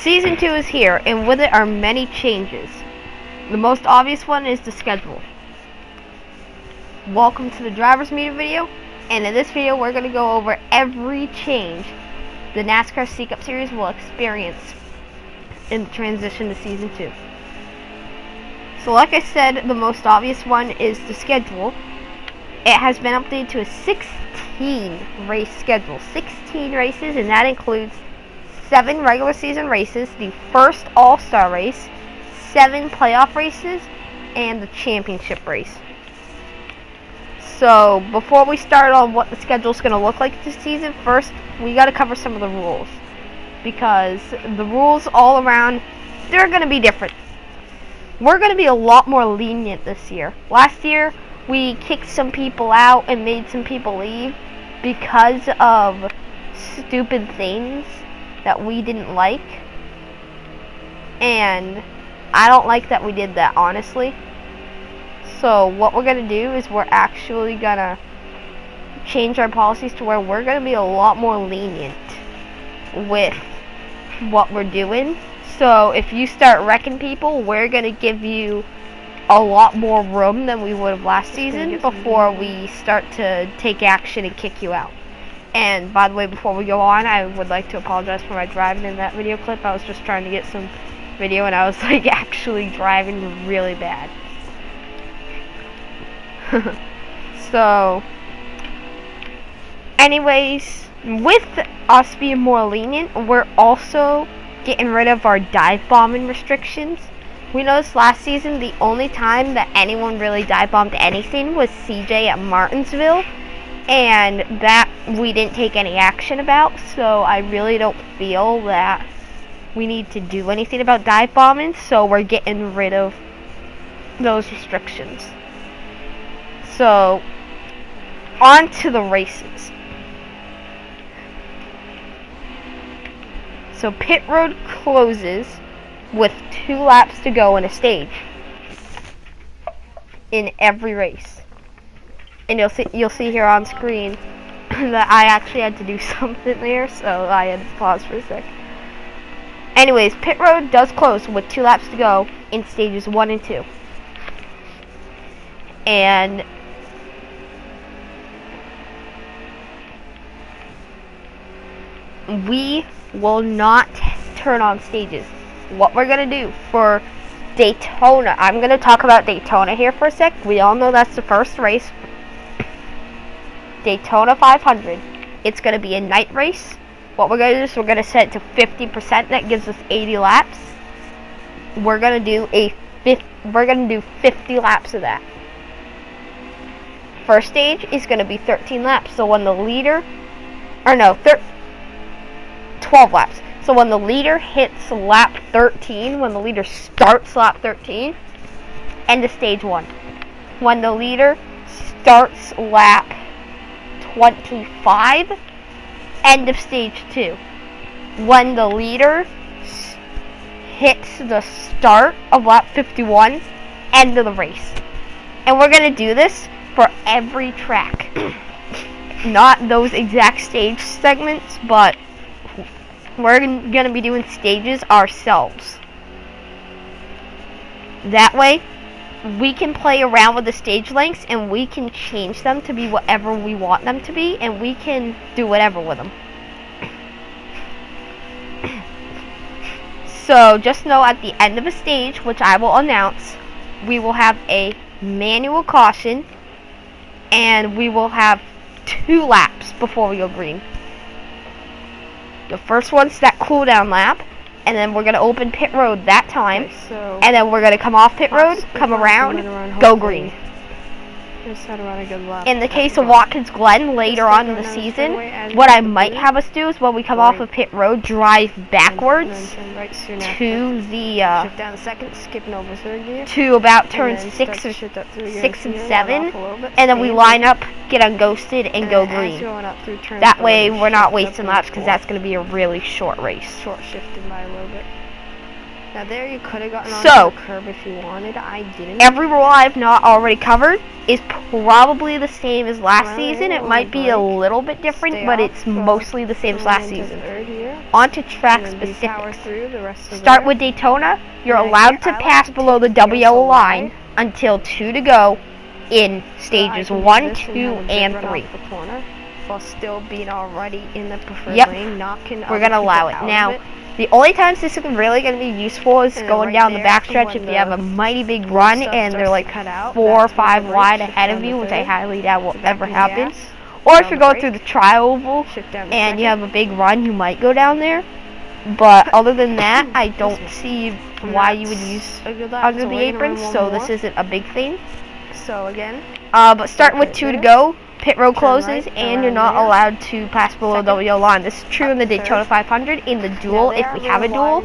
Season 2 is here, and with it are many changes. The most obvious one is the schedule. Welcome to the driver's meter video, and in this video we're going to go over every change the NASCAR Seek Up Series will experience in the transition to Season 2. So like I said, the most obvious one is the schedule. It has been updated to a 16 race schedule. 16 races, and that includes 7 regular season races, the first All-Star race, 7 playoff races, and the championship race. So before we start on what the schedule is going to look like this season, first we got to cover some of the rules, because the rules all around, they're going to be different. We're going to be a lot more lenient this year. Last year we kicked some people out and made some people leave because of stupid things that we didn't like, and I don't like that we did that, honestly. So what we're going to do is we're actually going to change our policies to where we're going to be a lot more lenient with what we're doing. So if you start wrecking people, we're going to give you a lot more room than we would have last season before we start to take action and kick you out. And by the way, before we go on, I would like to apologize for my driving in that video clip. I was just trying to get some video, and I was like actually driving really bad. So anyways, with us being more lenient, we're also getting rid of our dive bombing restrictions. We noticed last season the only time that anyone really dive bombed anything was CJ at Martinsville, and that we didn't take any action about. So I really don't feel that we need to do anything about dive bombing, so we're getting rid of those restrictions. So on to the races. So pit road closes with 2 laps to go in a stage in every race. And you'll see here on screen that I actually had to do something there, so I had to pause for a sec. Anyways, pit road does close with 2 laps to go in stages 1 and 2. And we will not turn on stages. What we're going to do for Daytona, I'm going to talk about Daytona here for a sec. We all know that's the first race. Daytona 500. It's going to be a night race. What we're going to do is we're going to set it to 50%. That gives us 80 laps. We're going to do 50 laps of that. First stage is going to be 13 laps. So when the leader, 12 laps. So when the leader hits lap 13, when the leader starts lap 13, end of stage 1. When the leader starts lap 25, end of stage 2. When the leader hits the start of lap 51, end of the race. And we're going to do this for every track. Not those exact stage segments, but we're going to be doing stages ourselves. That way, we can play around with the stage lengths, and we can change them to be whatever we want them to be, and we can do whatever with them. So just know at the end of a stage, which I will announce, we will have a manual caution, and we will have 2 laps before we go green. The first one's that cooldown lap, and then we're going to open pit road that time, and then we're going to come off pit road, come around, go green. In the case of Watkins Glen later on in the season, what I might have us do is when we come off of pit road, drive backwards to the to about turn 6 and 7, and then we line up, get on ghosted, and go green. That way we're not wasting laps, because that's going to be a really short race. Short shifted by a little bit. Now there you could have gotten So, onto the curb if you wanted. I didn't. every rule I've not already covered is probably the same as last Well, season. It on might the be a brake, little bit different, stay but off, it's mostly the same as going last into season. third here, On to track and then do power specifics. through the rest of Start the with Daytona. You're And allowed here, to I like pass to below the take double the yellow yellow line line. until 2 to go in I stages can do 1, this 2, have a big and run 3. off the corner while still being already in the preferred Yep. lane, knocking We're other gonna people allow it. out of Now, it. the only times this is really going to be useful is And going right down the there, backstretch when if you have a the mighty big run stuff and they're starts like to cut out, 4 or that's when 5 the wide brake ahead shift of down you, to which I third. highly doubt will So back ever to happen. gas, Or if down you're the going through the brake, tri-oval shift down to and you second. have a big run, you might go down there. But other than that, I don't see And why you would that's use a good lap. under So the we're gonna run apron, one so more. this isn't a big thing. So again, But starting with right 2 to there. go, pit road Turn closes, right, and you're around not there. allowed to pass below the Second. double yellow line. This is true in the Up third. Daytona 500, in the duel, now if we have a duel,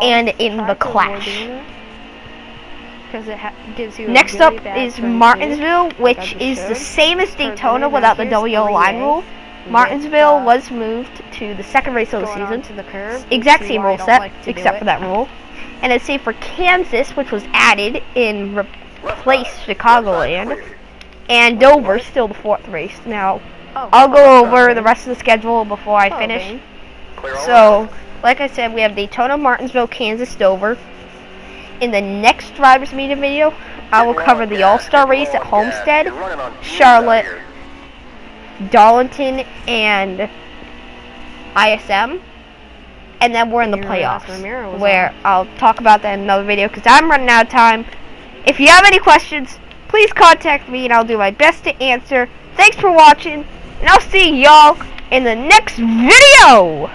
and in the clash. Because it gives you a Next really up bad is turn two, Martinsville, like I which just is the showed. same as Third Daytona lane. without Now the double yellow here's line 3A rule. with, Martinsville was moved to the second race of the going season. onto the curb. Exact See same why I rule don't set, like to do except it. for that rule. And it's same for Kansas, which was added in replace Chicagoland. And Dover, still the 4th race. Now, Oh, I'll go over okay. the rest of the schedule before I Oh, finish. Bane. So, like I said, we have Daytona, Martinsville, Kansas, Dover. In the next driver's meeting video, I will cover the All-Star race at Homestead, Charlotte, Darlington, and ISM. And then we're in the You realize Ramiro playoffs, was where on. I'll talk about that in another video, because I'm running out of time. If you have any questions, please contact me, and I'll do my best to answer. Thanks for watching, and I'll see y'all in the next video!